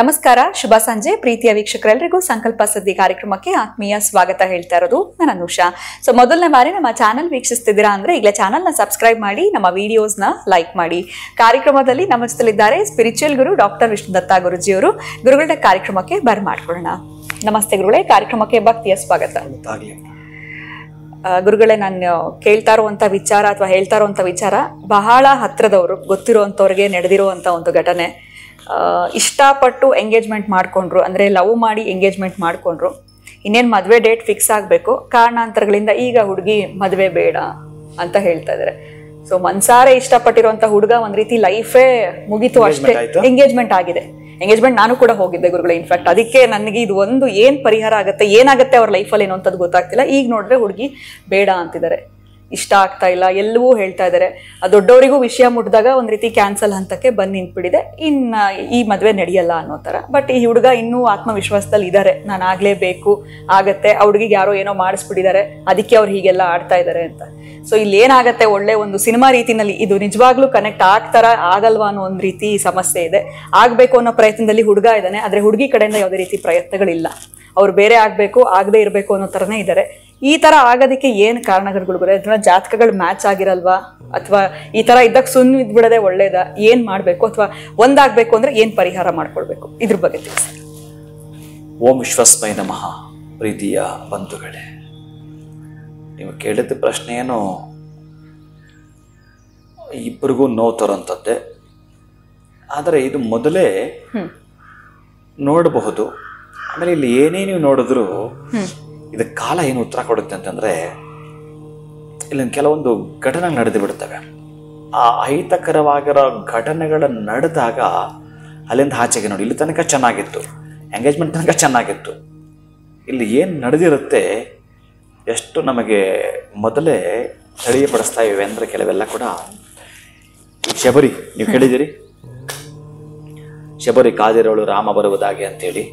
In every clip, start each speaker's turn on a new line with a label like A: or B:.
A: ನಮಸ್ಕಾರ, ಶುಭ ಸಂಜೆ ಪ್ರೀತಿಯ ವೀಕ್ಷಕರೆಲ್ಲರಿಗೂ ಸಂಕಲ್ಪ ಸದ್ದಿ ಕಾರ್ಯಕ್ರಮಕ್ಕೆ ಆತ್ಮೀಯ ಸ್ವಾಗತ ಹೇಳ್ತಾ ಇರೋದು ನಾನು ಅನುಷಾ. ಸೊ ಮೊದಲನೇ ಬಾರಿ ನಮ್ಮ ಚಾನಲ್ ವೀಕ್ಷಿಸ್ತಿದ್ದೀರಾ ಅಂದ್ರೆ ಈಗಲೇ ಚಾನಲ್ನ ಸಬ್ಸ್ಕ್ರೈಬ್ ಮಾಡಿ, ನಮ್ಮ ವಿಡಿಯೋಸ್ನ ಲೈಕ್ ಮಾಡಿ. ಕಾರ್ಯಕ್ರಮದಲ್ಲಿ ನಮ್ಮ ಜೊತೆಲಿದ್ದಾರೆ ಸ್ಪಿರಿಚುವಲ್ ಗುರು ಡಾಕ್ಟರ್ ವಿಷ್ಣುದತ್ತ ಗುರುಜಿಯವರು. ಗುರುಗಳ ಕಾರ್ಯಕ್ರಮಕ್ಕೆ ಬರ್ಮಾಡ್ಕೊಳ್ಳೋಣ. ನಮಸ್ತೆ ಗುರುಗಳೇ, ಕಾರ್ಯಕ್ರಮಕ್ಕೆ ಭಕ್ತಿಯ ಸ್ವಾಗತ. ಗುರುಗಳೇ, ನಾನು ಕೇಳ್ತಾ ಇರುವಂಥ ವಿಚಾರ ಅಥವಾ ಹೇಳ್ತಾ ಇರುವಂಥ ವಿಚಾರ ಬಹಳ ಹತ್ರದವರು, ಗೊತ್ತಿರುವಂಥವ್ರಿಗೆ ನಡೆದಿರುವಂಥ ಒಂದು ಘಟನೆ. ಇಷ್ಟಪಟ್ಟು ಎಂಗೇಜ್ಮೆಂಟ್ ಮಾಡ್ಕೊಂಡ್ರು, ಅಂದರೆ ಲವ್ ಮಾಡಿ ಎಂಗೇಜ್ಮೆಂಟ್ ಮಾಡ್ಕೊಂಡ್ರು. ಇನ್ನೇನು ಮದುವೆ ಡೇಟ್ ಫಿಕ್ಸ್ ಆಗಬೇಕು, ಕಾರಣಾಂತರಗಳಿಂದ ಈಗ ಹುಡುಗಿ ಮದುವೆ ಬೇಡ ಅಂತ ಹೇಳ್ತಾ ಇದ್ದಾರೆ. ಸೊ ಮನ್ಸಾರೆ ಇಷ್ಟಪಟ್ಟಿರುವಂಥ ಹುಡುಗ ಒಂದು ರೀತಿ ಲೈಫೇ ಮುಗೀತು, ಅಷ್ಟೇ ಎಂಗೇಜ್ಮೆಂಟ್ ಆಗಿದೆ. ಎಂಗೇಜ್ಮೆಂಟ್ ನಾನು ಕೂಡ ಹೋಗಿದ್ದೆ ಗುರುಗಳೇ. ಇನ್ಫ್ಯಾಕ್ಟ್ ಅದಕ್ಕೆ ನನಗೆ ಇದು ಒಂದು ಏನು ಪರಿಹಾರ ಆಗುತ್ತೆ, ಏನಾಗುತ್ತೆ ಅವ್ರ ಲೈಫಲ್ಲಿ ಏನೋ ಅಂತದ್ದು ಗೊತ್ತಾಗ್ತಿಲ್ಲ. ಈಗ ನೋಡಿದ್ರೆ ಹುಡುಗಿ ಬೇಡ ಅಂತಿದ್ದಾರೆ, ಇಷ್ಟ ಆಗ್ತಾ ಇಲ್ಲ, ಎಲ್ಲವೂ ಹೇಳ್ತಾ ಇದ್ದಾರೆ. ದೊಡ್ಡವರಿಗೂ ವಿಷಯ ಮುಟ್ಟಿದಾಗ ಒಂದು ರೀತಿ ಕ್ಯಾನ್ಸಲ್ ಹಂತಕ್ಕೆ ಬಂದು ನಿಂತ್ಬಿಟ್ಟಿದೆ, ಇನ್ನು ಈ ಮದುವೆ ನಡೆಯಲ್ಲ ಅನ್ನೋ ಥರ. ಬಟ್ ಈ ಹುಡುಗ ಇನ್ನೂ ಆತ್ಮವಿಶ್ವಾಸದಲ್ಲಿ ಇದ್ದಾರೆ, ನಾನು ಆಗಲೇಬೇಕು, ಆಗತ್ತೆ, ಆ ಹುಡುಗಿಗೆ ಯಾರೋ ಏನೋ ಮಾಡಿಸ್ಬಿಟ್ಟಿದ್ದಾರೆ, ಅದಕ್ಕೆ ಅವ್ರು ಹೀಗೆಲ್ಲ ಆಡ್ತಾ ಇದ್ದಾರೆ ಅಂತ. ಸೊ ಇಲ್ಲಿ ಏನಾಗುತ್ತೆ, ಒಳ್ಳೆ ಒಂದು ಸಿನಿಮಾ ರೀತಿನಲ್ಲಿ ಇದು ನಿಜವಾಗ್ಲೂ ಕನೆಕ್ಟ್ ಆಗ್ತಾರ ಆಗಲ್ವಾ ಅನ್ನೋ ಒಂದು ರೀತಿ ಸಮಸ್ಯೆ ಇದೆ. ಆಗಬೇಕು ಅನ್ನೋ ಪ್ರಯತ್ನದಲ್ಲಿ ಹುಡುಗ ಇದ್ದಾನೆ, ಆದರೆ ಹುಡುಗಿ ಕಡೆಯಿಂದ ಯಾವುದೇ ರೀತಿ ಪ್ರಯತ್ನಗಳಿಲ್ಲ. ಅವ್ರು ಬೇರೆ ಆಗಬೇಕು, ಆಗದೆ ಇರಬೇಕು ಅನ್ನೋ ಥರನೇ ಇದ್ದಾರೆ. ಈ ಥರ ಆಗೋದಕ್ಕೆ ಏನು ಕಾರಣಗಳು ಬರೋ? ಅಥವಾ ಜಾತಕಗಳು ಮ್ಯಾಚ್ ಆಗಿರಲ್ವಾ, ಅಥವಾ ಈ ಥರ ಇದ್ದಾಗ ಸುಮ್ಮನೆ ಇದ್ಬಿಡೋದೇ ಒಳ್ಳೇದಾ? ಏನು ಮಾಡಬೇಕು, ಅಥವಾ ಒಂದಾಗಬೇಕು ಅಂದರೆ ಏನು ಪರಿಹಾರ ಮಾಡ್ಕೊಳ್ಬೇಕು, ಇದ್ರ ಬಗ್ಗೆ ತಿಳಿಸಿ.
B: ಓಂ ವಿಶ್ವಸ್ಮೈ ನಮಃ. ಪ್ರೀತಿಯ ಬಂಧುಗಳೇ, ನೀವು ಕೇಳಿದ ಪ್ರಶ್ನೆ ಏನು ಇಬ್ಬರಿಗೂ ನೋವು ತರೋಂಥದ್ದೇ. ಆದರೆ ಇದು ಮೊದಲೇ ನೋಡಬಹುದು. ಆಮೇಲೆ ಇಲ್ಲಿ ಏನೇ ನೀವು ನೋಡಿದ್ರು ಇದಕ್ಕೆ ಕಾಲ ಏನು ಉತ್ತರ ಕೊಡುತ್ತೆ ಅಂತಂದರೆ, ಇಲ್ಲೊಂದು ಕೆಲವೊಂದು ಘಟನೆ ನಡೆದು ಬಿಡ್ತವೆ. ಆ ಅಹಿತಕರವಾಗಿರೋ ಘಟನೆಗಳ ನಡೆದಾಗ ಅಲ್ಲಿಂದ ಆಚೆಗೆ ನೋಡಿ, ಇಲ್ಲಿ ತನಕ ಚೆನ್ನಾಗಿತ್ತು, ಎಂಗೇಜ್ಮೆಂಟ್ ತನಕ ಚೆನ್ನಾಗಿತ್ತು, ಇಲ್ಲಿ ಏನು ನಡೆದಿರುತ್ತೆ ಎಷ್ಟು ನಮಗೆ ಮೊದಲೇ ತಿಳಿಯಪಡಿಸ್ತಾ ಇವೆ ಅಂದರೆ ಕೆಲವೆಲ್ಲ ಕೂಡ. ಶಬರಿ ನೀವು ಕೇಳಿದ್ದೀರಿ, ಶಬರಿ ಕಾದಿರೋಳು ರಾಮ ಬರುವುದಾಗೆ ಅಂತೇಳಿ,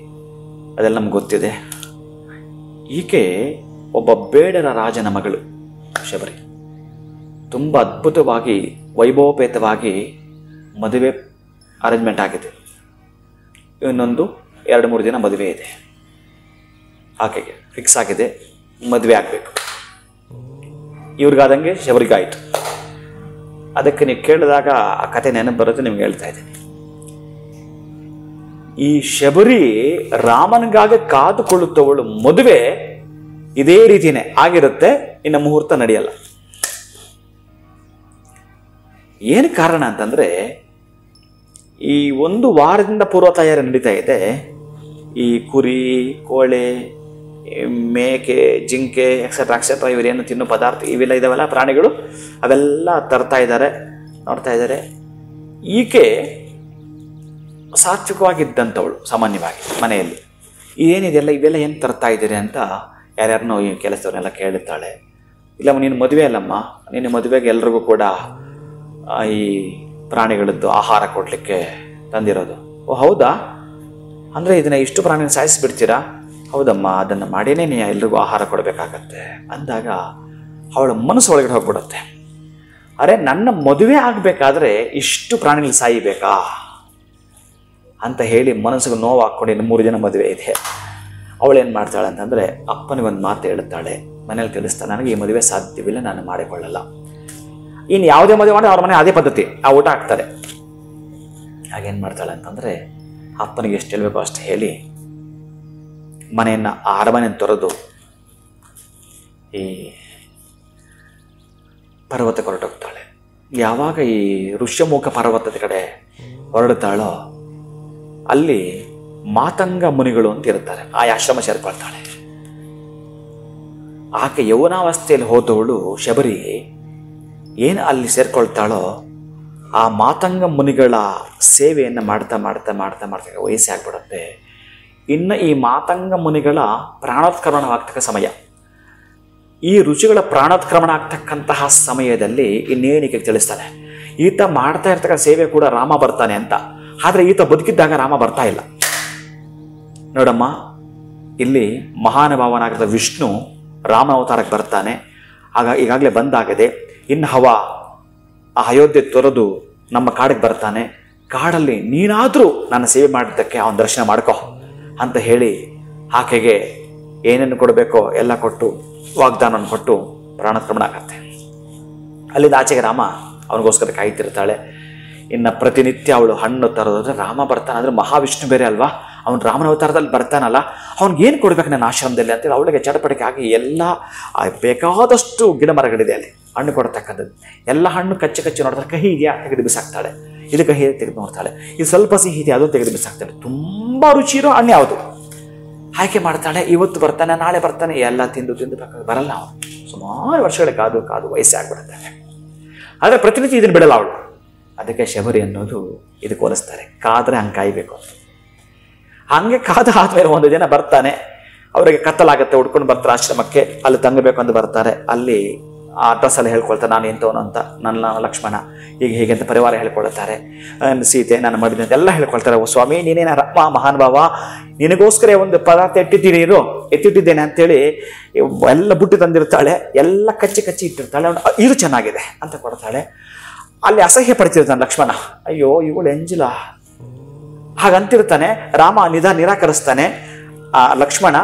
B: ಅದೆಲ್ಲ ನಮ್ಗೆ ಗೊತ್ತಿದೆ. ಈಕೆ ಒಬ್ಬ ಬೇಡರ ರಾಜನ ಮಗಳು ಶಬರಿ. ತುಂಬ ಅದ್ಭುತವಾಗಿ ವೈಭವೋಪೇತವಾಗಿ ಮದುವೆ ಅರೇಂಜ್ಮೆಂಟ್ ಆಗಿದೆ. ಇನ್ನೊಂದು 2-3 ದಿನ ಮದುವೆ ಇದೆ, ಆಕೆಗೆ ಫಿಕ್ಸ್ ಆಗಿದೆ, ಮದುವೆ ಆಗಬೇಕು. ಇವ್ರಿಗಾದಂಗೆ ಶಬರಿಗಾಯಿತು. ಅದಕ್ಕೆ ನೀವು ಕೇಳಿದಾಗ ಆ ಕತೆ ನೆನಪು ಬರುತ್ತೆ, ನಿಮ್ಗೆ ಹೇಳ್ತಾ ಇದ್ದೀನಿ. ಈ ಶಬರಿ ರಾಮನಿಗಾಗಿ ಕಾದುಕೊಳ್ಳುತ್ತವಳು ಮದುವೆ ಇದೇ ರೀತಿಯೇ ಆಗಿರುತ್ತೆ, ಇನ್ನು ಮುಹೂರ್ತ ನಡೆಯಲ್ಲ. ಏನು ಕಾರಣ ಅಂತಂದ್ರೆ, ಈ 1 ವಾರದಿಂದ ಪೂರ್ವ ತಯಾರಿ ನಡೀತಾ ಇದೆ. ಈ ಕುರಿ, ಕೋಳೆ, ಮೇಕೆ, ಜಿಂಕೆ ಎಕ್ಸೆಟ್ರಾ ಇವರೇನು ತಿನ್ನೋ ಪದಾರ್ಥ ಇವೆಲ್ಲ ಇದಾವಲ್ಲ ಪ್ರಾಣಿಗಳು, ಅವೆಲ್ಲ ತರ್ತಾ ಇದ್ದಾರೆ, ನೋಡ್ತಾ ಇದ್ದಾರೆ. ಈಕೆ ಸಾತ್ವಿಕವಾಗಿದ್ದಂಥವಳು ಸಾಮಾನ್ಯವಾಗಿ ಮನೆಯಲ್ಲಿ. ಇದೇನಿದೆಲ್ಲ ಇವೆಲ್ಲ ಏನು ತರ್ತಾ ಇದ್ದೀರಿ ಅಂತ ಯಾರ್ಯಾರನ್ನೋ ಈ ಕೆಲಸದವ್ರನ್ನೆಲ್ಲ ಕೇಳುತ್ತಾಳೆ. ಇಲ್ಲ ನೀನು ಮದುವೆ ಅಲ್ಲಮ್ಮ, ನಿನ್ನ ಮದುವೆಗೆ ಎಲ್ರಿಗೂ ಕೂಡ ಈ ಪ್ರಾಣಿಗಳದ್ದು ಆಹಾರ ಕೊಡಲಿಕ್ಕೆ ತಂದಿರೋದು. ಓ ಹೌದಾ, ಅಂದರೆ ಇದನ್ನು ಇಷ್ಟು ಪ್ರಾಣಿನ ಸಾಯಿಸಿಬಿಡ್ತೀರಾ? ಹೌದಮ್ಮ, ಅದನ್ನು ಮಾಡೇನೇ ನೀ ಎಲ್ರಿಗೂ ಆಹಾರ ಕೊಡಬೇಕಾಗತ್ತೆ ಅಂದಾಗ ಅವಳ ಮನಸ್ಸು ಒಳಗಡೆ ಹೋಗ್ಬಿಡುತ್ತೆ. ಅರೆ, ನನ್ನ ಮದುವೆ ಆಗಬೇಕಾದ್ರೆ ಇಷ್ಟು ಪ್ರಾಣಿಗಳು ಸಾಯಿಬೇಕಾ ಅಂತ ಹೇಳಿ ಮನಸ್ಸಿಗೆ ನೋವು ಹಾಕ್ಕೊಂಡು ಇನ್ನು 3 ದಿನ ಮದುವೆ ಇದೆ. ಅವಳೇನು ಮಾಡ್ತಾಳೆ ಅಂತಂದರೆ, ಅಪ್ಪನಿಗೊಂದು ಮಾತು ಹೇಳುತ್ತಾಳೆ, ಮನೇಲಿ ತಿಳಿಸ್ತಾಳೆ, ನನಗೆ ಈ ಮದುವೆ ಸಾಧ್ಯವಿಲ್ಲ, ನಾನು ಮಾಡಿಕೊಳ್ಳಲ್ಲ. ಇನ್ನು ಯಾವುದೇ ಮದುವೆ ಮಾಡಿ ಅವ್ರ ಮನೆ ಅದೇ ಪದ್ಧತಿ, ಆ ಊಟ ಹಾಕ್ತಾರೆ. ಹಾಗೇನು ಮಾಡ್ತಾಳೆ ಅಂತಂದರೆ, ಅಪ್ಪನಿಗೆ ಎಷ್ಟು ಹೇಳಬೇಕು ಅಷ್ಟು ಹೇಳಿ ಮನೆಯನ್ನು ಅರಮನೆಯನ್ನು ತೊರೆದು ಈ ಪರ್ವತಕ್ಕೆ ಹೊರಟೋಗ್ತಾಳೆ. ಯಾವಾಗ ಈ ಋಷ್ಯಮುಖ ಪರ್ವತದ ಕಡೆ ಹೊರಡ್ತಾಳೋ ಅಲ್ಲಿ ಮಾತಂಗ ಮುನಿಗಳು ಅಂತ ಇರ್ತಾರೆ, ಆ ಆಶ್ರಮ ಸೇರ್ಕೊಳ್ತಾಳೆ. ಆಕೆ ಯೌವನಾವಸ್ಥೆಯಲ್ಲಿ ಹೋದವಳು ಶಬರಿ ಏನು ಅಲ್ಲಿ ಸೇರ್ಕೊಳ್ತಾಳೋ ಆ ಮಾತಂಗ ಮುನಿಗಳ ಸೇವೆಯನ್ನು ಮಾಡ್ತಾ ಮಾಡ್ತಾ ಮಾಡ್ತಾ ಮಾಡ್ತಾ ವಯಸ್ಸೇ ಆಗ್ಬಿಡುತ್ತೆ. ಇನ್ನು ಈ ಮಾತಂಗ ಮುನಿಗಳ ಪ್ರಾಣೋತ್ಕ್ರಮಣವಾಗ್ತಕ್ಕ ಸಮಯ. ಈ ಋಷಿಗಳ ಪ್ರಾಣೋತ್ಕ್ರಮಣ ಆಗ್ತಕ್ಕಂತಹ ಸಮಯದಲ್ಲಿ ಇನ್ನೇನಿಗೆ ತಿಳಿಸ್ತಾನೆ, ಈತ ಮಾಡ್ತಾ ಇರ್ತಕ್ಕ ಸೇವೆ ಕೂಡ ರಾಮ ಬರ್ತಾನೆ ಅಂತ. ಆದರೆ ಈತ ಬದುಕಿದ್ದಾಗ ರಾಮ ಬರ್ತಾ ಇಲ್ಲ. ನೋಡಮ್ಮ, ಇಲ್ಲಿ ಮಹಾನುಭಾವನಾಗಿದ್ದ ವಿಷ್ಣು ರಾಮ ಅವತಾರಕ್ಕೆ ಬರ್ತಾನೆ. ಈಗಾಗಲೇ ಬಂದಾಗಿದೆ. ಇನ್ನು ಆ ಅಯೋಧ್ಯೆ ತೊರೆದು ನಮ್ಮ ಕಾಡಿಗೆ ಬರ್ತಾನೆ. ಕಾಡಲ್ಲಿ ನೀನಾದರೂ ನನ್ನ ಸೇವೆ ಮಾಡಿದ್ದಕ್ಕೆ ಅವನ ದರ್ಶನ ಮಾಡ್ಕೋ ಅಂತ ಹೇಳಿ ಆಕೆಗೆ ಏನೇನು ಕೊಡಬೇಕೋ ಎಲ್ಲ ಕೊಟ್ಟು ವಾಗ್ದಾನವನ್ನು ಕೊಟ್ಟು ಪ್ರಾಣಾತ್ಕ್ರಮಣ ಆಗತ್ತೆ. ಅಲ್ಲಿಂದ ಆಚೆಗೆ ರಾಮ ಅವನಿಗೋಸ್ಕರ ಕಾಯ್ತಿರ್ತಾಳೆ. ಇನ್ನು ಪ್ರತಿನಿತ್ಯ ಅವಳು ಹಣ್ಣು ತರೋದ್ರೆ ರಾಮ ಬರ್ತಾನೆ, ಅಂದರೆ ಮಹಾವಿಷ್ಣು ಬೇರೆ ಅಲ್ವಾ, ಅವನು ರಾಮನ ಅವತಾರದಲ್ಲಿ ಬರ್ತಾನಲ್ಲ, ಅವ್ನಿಗೇನು ಕೊಡ್ಬೇಕು ನನ್ನ ಆಶ್ರಮದಲ್ಲಿ ಅಂತೇಳಿ ಅವಳಿಗೆ ಚಟಪಟಿಕೆ ಆಗಿ ಎಲ್ಲ ಬೇಕಾದಷ್ಟು ಗಿಡ ಮರಗಳಿದೆ ಅಲ್ಲಿ ಹಣ್ಣು ಕೊಡ್ತಕ್ಕಂಥದ್ದು. ಎಲ್ಲ ಹಣ್ಣು ಕಚ್ಚಿ ನೋಡ್ತಾರೆ, ಕಹಿ ಇದೆಯಾ ತೆಗೆದು ಬಿಸಾಕ್ತಾಳೆ, ಇದು ಕಹಿ ತೆಗೆದು ನೋಡ್ತಾಳೆ, ಇದು ಸ್ವಲ್ಪ ಸಿಹಿ ಇದೆ ಅದು ತೆಗೆದು ಬಿಸಾಕ್ತಾಳೆ. ತುಂಬ ರುಚಿ ಇರೋ ಹಣ್ಣು ಯಾವುದು ಆಯ್ಕೆ ಮಾಡ್ತಾಳೆ. ಇವತ್ತು ಬರ್ತಾನೆ ನಾಳೆ ಬರ್ತಾನೆ, ಎಲ್ಲ ತಿಂದು ಬರಲ್ಲ ಅವನು. ಸುಮಾರು ವರ್ಷಗಳ ಕಾದು ವಯಸ್ಸೇ ಆಗ್ಬಿಡ್ತಾನೆ. ಆದರೆ ಪ್ರತಿನಿತ್ಯ ಇದನ್ನು ಬಿಡಲ್ಲ ಅವಳು. ಅದಕ್ಕೆ ಶಬರಿ ಅನ್ನೋದು ಇದಕ್ಕೆ ಹೋಲಿಸ್ತಾರೆ, ಕಾದರೆ ಹಂಗೆ ಕಾಯಬೇಕು ಅಂತ. ಹಂಗೆ ಕಾದ ಆದ್ಮೇಲೆ ಒಂದು ದಿನ ಬರ್ತಾನೆ, ಅವರಿಗೆ ಕತ್ತಲಾಗತ್ತೆ, ಹುಡ್ಕೊಂಡು ಬರ್ತಾರೆ ಆಶ್ರಮಕ್ಕೆ. ಅಲ್ಲಿ ತಂಗಬೇಕು ಅಂತ ಬರ್ತಾರೆ. ಅಲ್ಲಿ ಆ ಅಡ್ರೆಸ್ ಎಲ್ಲ ಹೇಳ್ಕೊಳ್ತಾರೆ, ನಾನು ಎಂಥವನು ಅಂತ, ನನ್ನ ಲಕ್ಷ್ಮಣ ಹೀಗೆ ಅಂತ ಪರಿವಾರ ಹೇಳ್ಕೊಳ್ತಾರೆ. ಸೀತೆ ನಾನು ಮಾಡಿದೆ ಅಂತೆಲ್ಲ ಹೇಳ್ಕೊಳ್ತಾರೆ. ಓ ಸ್ವಾಮಿ, ನೀನೇನ ರತ್ಮ ಮಹಾನ್ ಭಾವ, ನಿನಗೋಸ್ಕರ ಒಂದು ಪದಾರ್ಥ ಎತ್ತಿಟ್ಟಿದ್ದೇನೆ ಅಂತೇಳಿ ಎಲ್ಲ ಬುಟ್ಟಿ ತಂದಿರ್ತಾಳೆ, ಎಲ್ಲ ಕಚ್ಚಿ ಇಟ್ಟಿರ್ತಾಳೆ. ಅವನು ಇದು ಚೆನ್ನಾಗಿದೆ ಅಂತ ಕೊಡ್ತಾಳೆ. ಅಲ್ಲಿ ಅಸಹ್ಯ ಪಡ್ತಿರ್ತಾನೆ ಲಕ್ಷ್ಮಣ, ಅಯ್ಯೋ ಇವಳು ಎಂಜಿಲ ಹಾಗಂತಿರ್ತಾನೆ. ರಾಮ ನಿರಾಕರಿಸ್ತಾನೆ. ಆ ಲಕ್ಷ್ಮಣ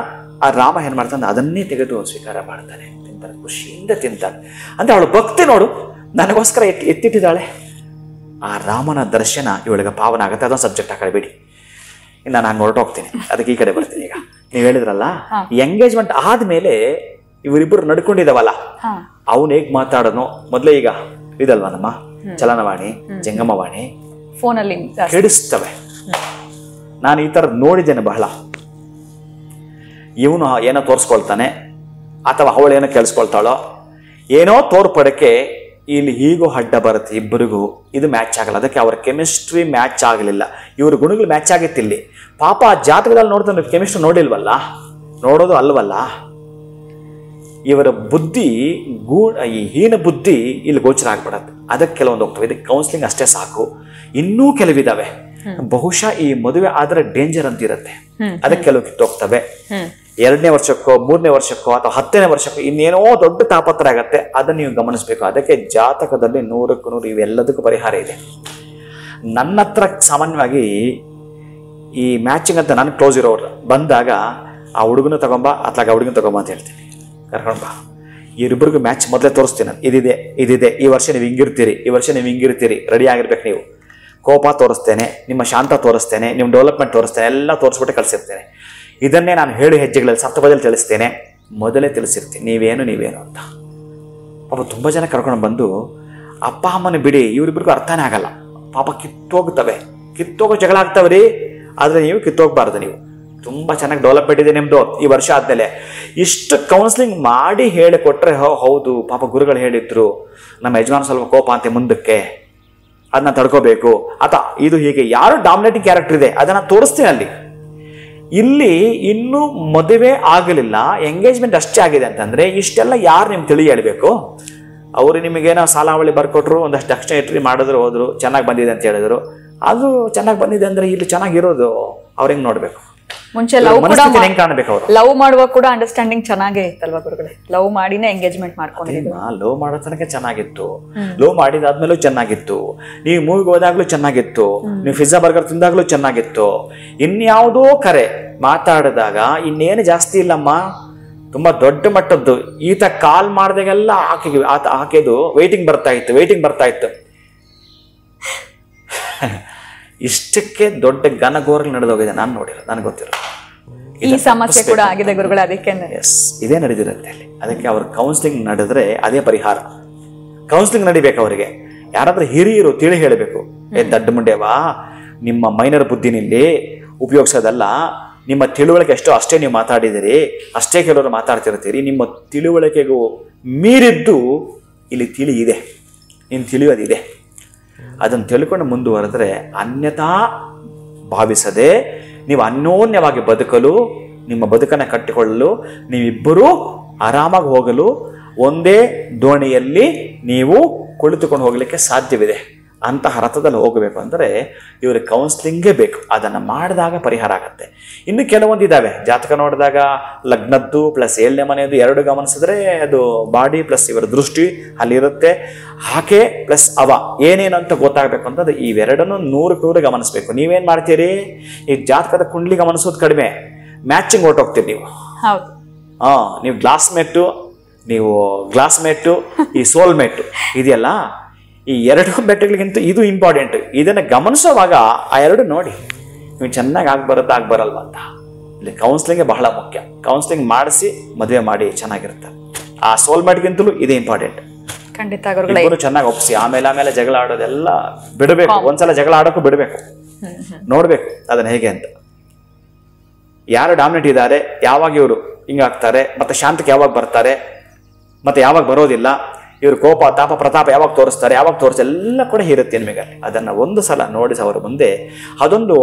B: ಆ ರಾಮ ಏನ್ ಮಾಡ್ತಾನೆ, ಅದನ್ನೇ ತೆಗೆದು ಸ್ವೀಕಾರ ಮಾಡ್ತಾನೆ, ತಿಂತಾನೆ, ಖುಷಿಯಿಂದ ತಿಂತಾನೆ. ಅಂದ್ರೆ ಅವಳು ಭಕ್ತಿ ನೋಡು, ನನಗೋಸ್ಕರ ಎತ್ತಿಟ್ಟಿದ್ದಾಳೆ. ಆ ರಾಮನ ದರ್ಶನ ಇವಳಿಗೆ ಪಾವನ ಆಗುತ್ತೆ. ಅದೊಂದು ಸಬ್ಜೆಕ್ಟ್ ಆ ಕಡೆ ಬಿಡಿ, ಇನ್ನು ನಾನು ಹೊರಟೋಗ್ತೀನಿ, ಅದಕ್ಕೆ ಈ ಕಡೆ ಬರ್ತೀನಿ. ಈಗ ನೀವು ಹೇಳಿದ್ರಲ್ಲ, ಎಂಗೇಜ್ಮೆಂಟ್ ಆದ್ಮೇಲೆ ಇವರಿಬ್ಬರು ನಡ್ಕೊಂಡಿದ್ದಾವಲ್ಲ, ಅವನು ಹೇಗ್ ಮಾತಾಡೋನು ಮೊದಲೇ ಈಗ ಇದಲ್ವಾ ನಮ್ಮ ಚಲನವಾಣಿ ಜಂಗಮವಾಣಿ
A: ಫೋನಲ್ಲಿ
B: ಕೆಡಿಸ್ತವೆ. ನಾನು ಈ ಥರ ನೋಡಿದ್ದೇನೆ ಬಹಳ. ಇವನು ಏನೋ ತೋರಿಸ್ಕೊಳ್ತಾನೆ ಅಥವಾ ಅವಳು ಏನೋ ಕೇಳಿಸ್ಕೊಳ್ತಾಳೋ, ಏನೋ ತೋರ್ಪಡಕ್ಕೆ ಇಲ್ಲಿ ಹೀಗೂ ಅಡ್ಡ ಬರುತ್ತೆ ಇಬ್ಬರಿಗೂ. ಇದು ಮ್ಯಾಚ್ ಆಗಲ್ಲ. ಅದಕ್ಕೆ ಅವರ ಕೆಮಿಸ್ಟ್ರಿ ಮ್ಯಾಚ್ ಆಗಲಿಲ್ಲ. ಇವ್ರ ಗುಣಗಳು ಮ್ಯಾಚ್ ಆಗಿತ್ತು. ಇಲ್ಲಿ ಪಾಪ ಜಾತಕದಲ್ಲಿ ನೋಡ್ತಾನೆ, ಕೆಮಿಸ್ಟ್ರಿ ನೋಡಿಲ್ವಲ್ಲ, ನೋಡೋದು ಅಲ್ವಲ್ಲ. ಇವರ ಬುದ್ಧಿ ಈ ಹೀನ ಬುದ್ಧಿ ಇಲ್ಲಿ ಗೋಚರ ಆಗ್ಬಿಡತ್ತೆ. ಅದಕ್ಕೆ ಕೆಲವೊಂದು ಹೋಗ್ತವೆ. ಇದಕ್ಕೆ ಕೌನ್ಸಿಲಿಂಗ್ ಅಷ್ಟೇ ಸಾಕು. ಇನ್ನೂ ಕೆಲವಿದಾವೆ. ಬಹುಶಃ ಈ ಮದುವೆ ಆದ್ರೆ ಡೇಂಜರ್ ಅಂತ ಇರುತ್ತೆ, ಅದಕ್ಕೆ ಕೆಲವು ಕಿತ್ತೋಗ್ತವೆ. 2ನೇ ವರ್ಷಕ್ಕೋ 3ನೇ ವರ್ಷಕ್ಕೋ ಅಥವಾ 10ನೇ ವರ್ಷಕ್ಕೋ ಇನ್ನೇನೋ ದೊಡ್ಡ ತಾಪತ್ರ ಆಗತ್ತೆ. ಅದನ್ನು ನೀವು ಗಮನಿಸಬೇಕು. ಅದಕ್ಕೆ ಜಾತಕದಲ್ಲಿ 100ಕ್ಕೆ 100 ಇವೆಲ್ಲದಕ್ಕೂ ಪರಿಹಾರ ಇದೆ. ನನ್ನ ಹತ್ರ ಸಾಮಾನ್ಯವಾಗಿ ಈ ಮ್ಯಾಚಿಂಗ್ ಅಂತ ನಾನು ಕ್ಲೋಸ್ ಇರೋರು ಬಂದಾಗ ಆ ಹುಡುಗನ ತಗೊಂಬ ಅಥವಾ ಆ ಹುಡುಗನ ತಗೊಂಬ ಅಂತ ಹೇಳ್ತೀನಿ. ಕರ್ಕೊಂಡ್ಬಾ, ಇವರಿಬ್ಬರಿಗೂ ಮ್ಯಾಚ್ ಮೊದಲೇ ತೋರಿಸ್ತೀನಿ. ಇದಿದೆ, ಈ ವರ್ಷ ನೀವು ಹಿಂಗಿರ್ತೀರಿ, ರೆಡಿ ಆಗಿರ್ಬೇಕು ನೀವು. ಕೋಪ ತೋರಿಸ್ತೇನೆ, ನಿಮ್ಮ ಶಾಂತ ತೋರಿಸ್ತೇನೆ, ನಿಮ್ಮ ಡೆವಲಪ್ಮೆಂಟ್ ತೋರಿಸ್ತೇನೆ, ಎಲ್ಲ ತೋರಿಸ್ಬಿಟ್ಟು ಕಳಿಸಿರ್ತೇನೆ. ಇದನ್ನೇ ನಾನು ಹೇಳಿ ಹೆಜ್ಜೆಗಳಲ್ಲಿ ಸಪ್ತಪದಿಯಲ್ಲಿ ತಿಳಿಸ್ತೇನೆ, ಮೊದಲೇ ತಿಳಿಸಿರ್ತೀನಿ ನೀವೇನು ಅಂತ. ಪಾಪ ತುಂಬ ಜನ ಕರ್ಕೊಂಡು ಬಂದು ಅಪ್ಪ ಅಮ್ಮನ ಬಿಡಿ, ಇವರಿಬ್ಬರಿಗೂ ಅರ್ಥನೇ ಆಗಲ್ಲ. ಪಾಪ ಕಿತ್ತೋಗೋ ಜಗಳ ಆಗ್ತಾವ್ರಿ. ಆದರೆ ನೀವು ಕಿತ್ತೋಗ್ಬಾರ್ದು. ನೀವು ತುಂಬ ಚೆನ್ನಾಗಿ ಡೆವಲಪ್ಮೆಂಟ್ ಇದೆ ನಿಮ್ಮದು. ಈ ವರ್ಷ ಆದಮೇಲೆ ಇಷ್ಟು ಕೌನ್ಸಿಲಿಂಗ್ ಮಾಡಿ ಹೇಳಿಕೊಟ್ರೆ, ಹೌದು ಪಾಪ ಗುರುಗಳು ಹೇಳಿದ್ರು, ನಮ್ಮ ಯಜಮಾನ ಸ್ವಲ್ಪ ಕೋಪ ಅಂತೆ ಮುಂದಕ್ಕೆ, ಅದನ್ನ ತಡ್ಕೋಬೇಕು ಅಥವಾ ಇದು ಹೀಗೆ ಯಾರು ಡಾಮಿನೇಟಿಂಗ್ ಕ್ಯಾರೆಕ್ಟರ್ ಇದೆ ಅದನ್ನ ತೋರಿಸ್ತೀನಿ. ಅಲ್ಲಿ ಇಲ್ಲಿ ಇನ್ನೂ ಮದುವೆ ಆಗಲಿಲ್ಲ, ಎಂಗೇಜ್ಮೆಂಟ್ ಅಷ್ಟೇ ಆಗಿದೆ ಅಂತಂದ್ರೆ ಇಷ್ಟೆಲ್ಲ ಯಾರು ನಿಮ್ಗೆ ತಿಳಿ ಹೇಳ್ಬೇಕು? ಅವರು ನಿಮಗೇನೋ ಸಾಲಾವಳಿ ಬರ್ಕೊಟ್ರು, ಒಂದಷ್ಟು ದಕ್ಷಿಣ ಇಟ್ರಿ ಮಾಡಿದ್ರು, ಹೋದ್ರು, ಚೆನ್ನಾಗಿ ಬಂದಿದೆ ಅಂತ ಹೇಳಿದ್ರು. ಅದು ಚೆನ್ನಾಗಿ ಬಂದಿದೆ ಅಂದ್ರೆ ಇಲ್ಲಿ ಚೆನ್ನಾಗಿರೋದು ಅವ್ರು ಹೆಂಗ್ ನೋಡ್ಬೇಕು?
A: ಮುಂಚೆ ಲವ್ ಮಾಡುವಾಗ ಕೂಡ ಅಂಡರ್ಸ್ಟ್ಯಾಂಡಿಂಗ್ ಚೆನ್ನಾಗೇ ಇತ್ತಲ್ವಾ ಗುರುಗಳೇ? ಲವ್ ಮಾಡಿನೇ ಎಂಗೇಜ್ಮೆಂಟ್ ಮಾಡ್ಕೊಂಡಿದ್ದು.
B: ಲವ್ ಮಾಡೋ ತನಕ ಚೆನ್ನಾಗಿತ್ತು, ಲವ್ ಮಾಡಿದಾದ್ಮೇಲೂ ಚೆನ್ನಾಗಿತ್ತು, ನೀವು ಮೂವಿಗೆ ಹೋದಾಗ್ಲೂ ಚೆನ್ನಾಗಿತ್ತು, ನೀವು ಪಿಜ್ಜಾ ಬರ್ಗರ್ ತಿಂದಾಗ್ಲೂ ಚೆನ್ನಾಗಿತ್ತು. ಇನ್ಯಾವುದೋ ಕರೆ ಮಾತಾಡಿದಾಗ ಇನ್ನೇನು ಜಾಸ್ತಿ ಇಲ್ಲಮ್ಮ, ತುಂಬಾ ದೊಡ್ಡ ಮಟ್ಟದ್ದು. ಈತ ಕಾಲ್ ಮಾಡಿದಾಗೆಲ್ಲ ಆಕೆದು ವೇಟಿಂಗ್ ಬರ್ತಾ ಇತ್ತು. ಇಷ್ಟಕ್ಕೆ ದೊಡ್ಡ ಘನಘೋರಗಳು ನಡೆದೋಗಿದೆ. ನಾನು ನೋಡಿರೋ, ನನಗೆ ಗೊತ್ತಿರೋ
A: ಈ ಸಮಸ್ಯೆ ಕೂಡ ಆಗಿದೆ ಗುರುಗಳೇ. ಅದಕ್ಕೆ
B: ಇದೇ ನಡೆದಿರುತ್ತೆ ಅಲ್ಲಿ. ಅದಕ್ಕೆ ಅವ್ರ ಕೌನ್ಸಿಲಿಂಗ್ ನಡೆದ್ರೆ ಅದೇ ಪರಿಹಾರ. ಕೌನ್ಸಿಲಿಂಗ್ ನಡಿಬೇಕು ಅವರಿಗೆ. ಯಾರಾದ್ರೂ ಹಿರಿಯರು ತಿಳಿ ಹೇಳಬೇಕು, ದಡ್ಡ ಮುಂಡೆವಾ, ನಿಮ್ಮ ಮೈನರ್ ಬುದ್ಧಿನಲ್ಲಿ ಉಪಯೋಗಿಸೋದಲ್ಲ, ನಿಮ್ಮ ತಿಳುವಳಿಕೆ ಎಷ್ಟೋ ಅಷ್ಟೇ ನೀವು ಮಾತಾಡಿದಿರಿ, ಅಷ್ಟೇ ಕೆಲವರು ಮಾತಾಡ್ತಿರ್ತೀರಿ. ನಿಮ್ಮ ತಿಳುವಳಿಕೆಗೂ ಮೀರಿದ್ದು ಇಲ್ಲಿ ತಿಳಿ ಇದೆ, ನೀನು ತಿಳಿಯೋದಿದೆ. ಅದನ್ನು ತಿಳ್ಕೊಂಡು ಮುಂದುವರೆದ್ರೆ ಅನ್ಯತಾ ಭಾವಿಸದೆ ನೀವು ಅನ್ಯೋನ್ಯವಾಗಿ ಬದುಕಲು, ನಿಮ್ಮ ಬದುಕನ್ನು ಕಟ್ಟಿಕೊಳ್ಳಲು, ನೀವಿಬ್ಬರೂ ಆರಾಮಾಗಿ ಹೋಗಲು ಒಂದೇ ದೋಣಿಯಲ್ಲಿ ನೀವು ಕುಳಿತುಕೊಂಡು ಹೋಗಲಿಕ್ಕೆ ಸಾಧ್ಯವಿದೆ. ಅಂತಹ ರಥದಲ್ಲಿ ಹೋಗಬೇಕು ಅಂದರೆ ಇವ್ರಿಗೆ ಕೌನ್ಸ್ಲಿಂಗೇ ಬೇಕು. ಅದನ್ನು ಮಾಡಿದಾಗ ಪರಿಹಾರ ಆಗುತ್ತೆ. ಇನ್ನು ಕೆಲವೊಂದು ಇದ್ದಾವೆ, ಜಾತಕ ನೋಡಿದಾಗ ಲಗ್ನದ್ದು ಪ್ಲಸ್ 7ನೇ ಮನೆಯದು 2 ಗಮನಿಸಿದ್ರೆ ಅದು ಬಾಡಿ ಪ್ಲಸ್ ಇವರ ದೃಷ್ಟಿ ಅಲ್ಲಿರುತ್ತೆ. ಆಕೆ ಪ್ಲಸ್ ಅವ ಏನೇನು ಅಂತ ಗೊತ್ತಾಗಬೇಕು ಅಂತಂದ್ರೆ ಇವೆರಡನ್ನು 100% ಗಮನಿಸಬೇಕು. ನೀವೇನು ಮಾಡ್ತೀರಿ, ಈ ಜಾತಕದ ಕುಂಡ್ಲಿ ಗಮನಿಸೋದು ಕಡಿಮೆ, ಮ್ಯಾಚಿಂಗ್ ಹೊರಟೋಗ್ತೀರಿ ನೀವು.
A: ಹೌದು.
B: ನೀವು ಗ್ಲಾಸ್ ಮೇಟು ಈ ಸೋಲ್ ಮೇಟು ಇದೆಯಲ್ಲ, ಈ 2 ಬೆಟ್ಟಗಳಿಗಿಂತ ಇದು ಇಂಪಾರ್ಟೆಂಟ್. ಇದನ್ನು ಗಮನಿಸುವಾಗ ಆ 2 ನೋಡಿ ನೀವು ಚೆನ್ನಾಗಿ ಆಗ್ಬರಲ್ವ ಅಂತ. ಇಲ್ಲಿ ಕೌನ್ಸ್ಲಿಂಗೇ ಬಹಳ ಮುಖ್ಯ. ಕೌನ್ಸ್ಲಿಂಗ್ ಮಾಡಿಸಿ ಮದುವೆ ಮಾಡಿ ಚೆನ್ನಾಗಿರ್ತಾರೆ. ಆ ಸೋಲ್ಮೇಟ್ಗಿಂತಲೂ ಇದೇ ಇಂಪಾರ್ಟೆಂಟ್.
A: ಖಂಡಿತ
B: ಇಬ್ಬರು ಚೆನ್ನಾಗಿ ಒಪ್ಪಿಸಿ ಆಮೇಲೆ ಜಗಳ ಆಡೋದೆಲ್ಲ ಬಿಡಬೇಕು. ಒಂದ್ಸಲ ಜಗಳ ಆಡೋಕ್ಕೂ ಬಿಡಬೇಕು, ನೋಡ್ಬೇಕು ಅದನ್ನ ಹೇಗೆ ಅಂತ. ಯಾರು ಡಾಮಿನೇಟ್ ಇದ್ದಾರೆ, ಯಾವಾಗ ಇವರು ಹಿಂಗಾಗ್ತಾರೆ, ಮತ್ತೆ ಶಾಂತಕ್ಕೆ ಯಾವಾಗ ಬರ್ತಾರೆ, ಮತ್ತೆ ಯಾವಾಗ ಬರೋದಿಲ್ಲ, ಇವರು ಕೋಪ ತಾಪ ಪ್ರತಾಪ ಯಾವಾಗ ತೋರಿಸ್ತಾರೆ, ಯಾವಾಗ ಎಲ್ಲ ಕೂಡ ಇರುತ್ತೆ ನಿಮಗೆ. ಅದನ್ನು ಒಂದು ಸಲ ನೋಡಿಸಿ ಅವರ ಮುಂದೆ ಅದೊಂದು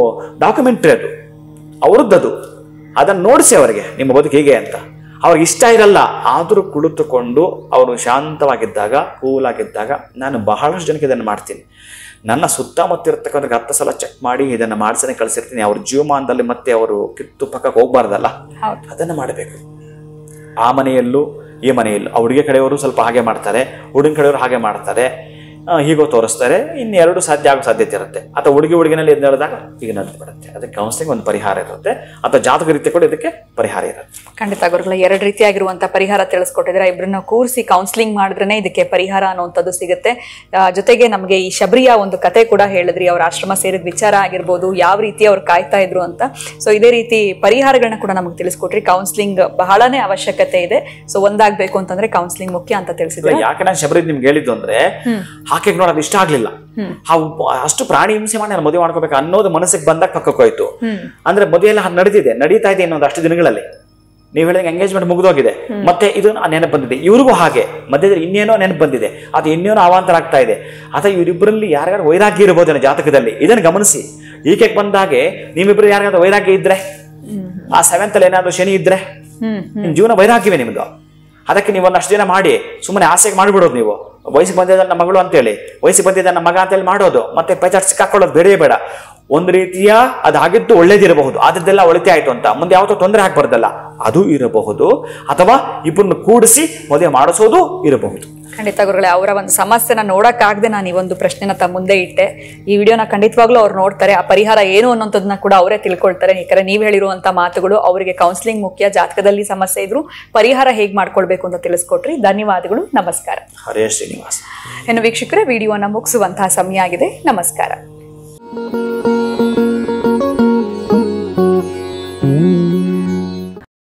B: ಡಾಕ್ಯುಮೆಂಟ್ರಿ, ಅದು ಅವರದ್ದದು. ಅದನ್ನು ನೋಡಿಸಿ ಅವರಿಗೆ ನಿಮ್ಮ ಬದುಕು ಹೇಗೆ ಅಂತ. ಅವ್ರಿಗೆ ಇಷ್ಟ ಇರಲ್ಲ, ಆದರೂ ಕುಳಿತುಕೊಂಡು ಅವರು ಶಾಂತವಾಗಿದ್ದಾಗ, ಕೂಲಾಗಿದ್ದಾಗ, ನಾನು ಬಹಳಷ್ಟು ಜನಕ್ಕೆ ಇದನ್ನು ಮಾಡ್ತೀನಿ. ನನ್ನ ಸುತ್ತಮುತ್ತ ಇರ್ತಕ್ಕಂಥ 10 ಸಲ ಚೆಕ್ ಮಾಡಿ ಇದನ್ನು ಮಾಡಿಸೇ ಕಳಿಸಿರ್ತೀನಿ. ಅವ್ರ ಜೀವಮಾನದಲ್ಲಿ ಮತ್ತೆ ಅವರು ಕಿತ್ತು ಪಕ್ಕಕ್ಕೆ ಹೋಗ್ಬಾರ್ದಲ್ಲ, ಅದನ್ನು ಮಾಡಬೇಕು. ಆ ಮನೆಯಲ್ಲೂ ಈ ಮನೆಯಲ್ಲೂ ಹುಡುಗಿ ಕಡೆಯವರು ಸ್ವಲ್ಪ ಹಾಗೆ ಮಾಡ್ತಾರೆ, ಹುಡುಗನ ಕಡೆಯವರು ಹಾಗೆ ಮಾಡ್ತಾರೆ, ಹೀಗೋ ತೋರಿಸ್ತಾರೆ. ಇನ್ನೆರಡು ಸಾಧ್ಯ ಆಗೋ ಸಾಧ್ಯತೆ ಇರುತ್ತೆ. ಅಥವಾ ಹುಡುಗಿನಲ್ಲಿ ಎದ್ದು ನಡೆದಾಗ ಈಗ ನಡೆದು ಬಿಡುತ್ತೆ. ಅದಕ್ಕೆ ಕೌನ್ಸಿಲಿಂಗ್ ಒಂದು ಪರಿಹಾರ ಇರುತ್ತೆ, ಅಥವಾ ಜಾತಕ ರೀತಿ ಕೂಡ ಇದಕ್ಕೆ ಪರಿಹಾರ ಇರುತ್ತೆ.
A: ಖಂಡಿತ ಗುರುಗಳ 2 ರೀತಿಯಾಗಿರುವಂತಹ ಪರಿಹಾರ ತಿಳಿಸ್ಕೊಟ್ಟಿದ್ರೆ, ಇಬ್ಬರನ್ನ ಕೂರಿಸಿ ಕೌನ್ಸಿಲಿಂಗ್ ಮಾಡಿದ್ರೇನೆ ಇದಕ್ಕೆ ಪರಿಹಾರ ಅನ್ನುವಂಥದ್ದು ಸಿಗುತ್ತೆ. ಜೊತೆಗೆ ನಮಗೆ ಈ ಶಬರಿಯ ಒಂದು ಕತೆ ಕೂಡ ಹೇಳಿದ್ರಿ, ಅವ್ರ ಆಶ್ರಮ ಸೇರಿದ ವಿಚಾರ ಆಗಿರ್ಬೋದು, ಯಾವ ರೀತಿ ಅವ್ರು ಕಾಯ್ತಾ ಇದ್ರು ಅಂತ. ಸೊ ಇದೇ ರೀತಿ ಪರಿಹಾರಗಳನ್ನ ಕೂಡ ನಮಗೆ ತಿಳಿಸ್ಕೊಟ್ರಿ. ಕೌನ್ಸಿಲಿಂಗ್ ಬಹಳನೇ ಅವಶ್ಯಕತೆ ಇದೆ. ಸೊ ಒಂದಾಗಬೇಕು ಅಂತಂದ್ರೆ ಕೌನ್ಸಿಲಿಂಗ್ ಮುಖ್ಯ ಅಂತ ತಿಳಿಸಿದ್ರೆ.
B: ಯಾಕೆ ನಾನು ಶಬರಿ ನಿಮ್ಗೆ ಹೇಳಿದ್ದು ಅಂದ್ರೆ, ಆಕೆಗೆ ನೋಡೋದು ಇಷ್ಟ ಆಗ್ಲಿಲ್ಲ, ಅಷ್ಟು ಪ್ರಾಣಿ ಹಿಂಸೆ ಮಾಡಿ ನಾನು ಮದುವೆ ಮಾಡ್ಕೋಬೇಕು ಅನ್ನೋದು ಮನಸ್ಸಿಗೆ ಬಂದಾಗ ಪಕ್ಕಕ್ಕೋಯ್ತು. ಅಂದ್ರೆ ಮದುವೆ ಎಲ್ಲ ನಡೀತಾ ಇದೆ ಇನ್ನೊಂದು ಅಷ್ಟು ದಿನಗಳಲ್ಲಿ. ನೀವು ಹೇಳಿದಂಗೆ ಎಂಗೇಜ್ಮೆಂಟ್ ಮುಗಿದೋಗಿದೆ, ಮತ್ತೆ ಇದು ನೆನಪು ಬಂದಿದೆ. ಇವ್ರಿಗೂ ಹಾಗೆ ಮಧ್ಯದಲ್ಲಿ ಇನ್ನೇನೋ ನೆನಪು ಬಂದಿದೆ, ಅದು ಇನ್ನೇನೋ ಅವಾಂತರ ಆಗ್ತಾ ಇದೆ. ಅಥವಾ ಇವರಿಬ್ಬರಲ್ಲಿ ಯಾರ್ಯಾರು ವೈರಾಗ್ಯ ಇರಬಹುದೇನೋ ಜಾತಕದಲ್ಲಿ, ಇದನ್ನು ಗಮನಿಸಿ. ಈಕೆಗೆ ಬಂದಾಗೆ ನೀವಿಬ್ರು ಯಾರಿಗಾದ್ರೂ ವೈರಾಗ್ಯ ಇದ್ರೆ, ಆ 7th ಅಲ್ಲಿ ಏನಾದ್ರು ಶನಿ ಇದ್ರೆ, ನಿಮ್ ಜೀವನ ವೈರಾಗ್ಯವೇ ನಿಮ್ದು. ಅದಕ್ಕೆ ನೀವು ಒಂದಷ್ಟು ದಿನ ಮಾಡಿ ಸುಮ್ಮನೆ ಆಸೆಗೆ ಮಾಡಿಬಿಡೋದು. ನೀವು ವಯಸ್ಸಿಗೆ ಬಂದಿದ್ದ ನಮ್ಮ ಮಗಳು ಅಂತೇಳಿ, ವಯಸ್ಸಿಗೆ ಬಂದಿದ್ದ ನಮ್ಮ ಮಗ ಅಂತೇಳಿ ಮಾಡೋದು, ಮತ್ತೆ ಪೈಚಾಟ್ ಸಿಕ್ಕಾಕೊಳ್ಳೋದು ಬೇಡ. ಒಂದು ರೀತಿಯ ಅದಾಗಿದ್ದು ಒಳ್ಳೇದಿರಬಹುದು, ಆದದ್ದೆಲ್ಲ ಒಳಿತೆ ಆಯ್ತು ಅಂತ ಮುಂದೆ ಯಾವತ್ತೋ ತೊಂದರೆ ಆಗ್ಬಾರ್ದಲ್ಲ, ಅದು ಇರಬಹುದು. ಅಥವಾ ಇಬ್ಬರನ್ನು ಕೂಡಿಸಿ ಮದುವೆ ಮಾಡಿಸೋದು ಇರಬಹುದು.
A: ಖಂಡಿತ ಗುರುಗಳೇ, ಅವರ ಒಂದು ಸಮಸ್ಯೆನ ನೋಡಕ್ಕಾಗದೆ ನಾನು ಈ ಒಂದು ಪ್ರಶ್ನೆನ ತಮ್ಮ ಮುಂದೆ ಇಟ್ಟೆ. ಈ ವಿಡಿಯೋನ ಖಂಡಿತವಾಗ್ಲೂ ಅವ್ರು ನೋಡ್ತಾರೆ, ಆ ಪರಿಹಾರ ಏನು ಅನ್ನೋದನ್ನ ಕೂಡ ಅವರೇ ತಿಳ್ಕೊಳ್ತಾರೆ. ಯಾಕಂದ್ರೆ ನೀವು ಹೇಳಿರುವಂತ ಮಾತುಗಳು ಅವರಿಗೆ ಕೌನ್ಸಿಲಿಂಗ್ ಮುಖ್ಯ, ಜಾತಕದಲ್ಲಿ ಸಮಸ್ಯೆ ಇದ್ರು ಪರಿಹಾರ ಹೇಗೆ ಮಾಡ್ಕೊಳ್ಬೇಕು ಅಂತ ತಿಳಿಸ್ಕೊಟ್ರಿ. ಧನ್ಯವಾದಗಳು, ನಮಸ್ಕಾರ.
B: ಹರೇ ಶ್ರೀನಿವಾಸ.
A: ಇನ್ನು ವೀಕ್ಷಕರೇ, ವಿಡಿಯೋನ ಮುಗಿಸುವಂತಹ ಸಮಯ ಆಗಿದೆ. ನಮಸ್ಕಾರ.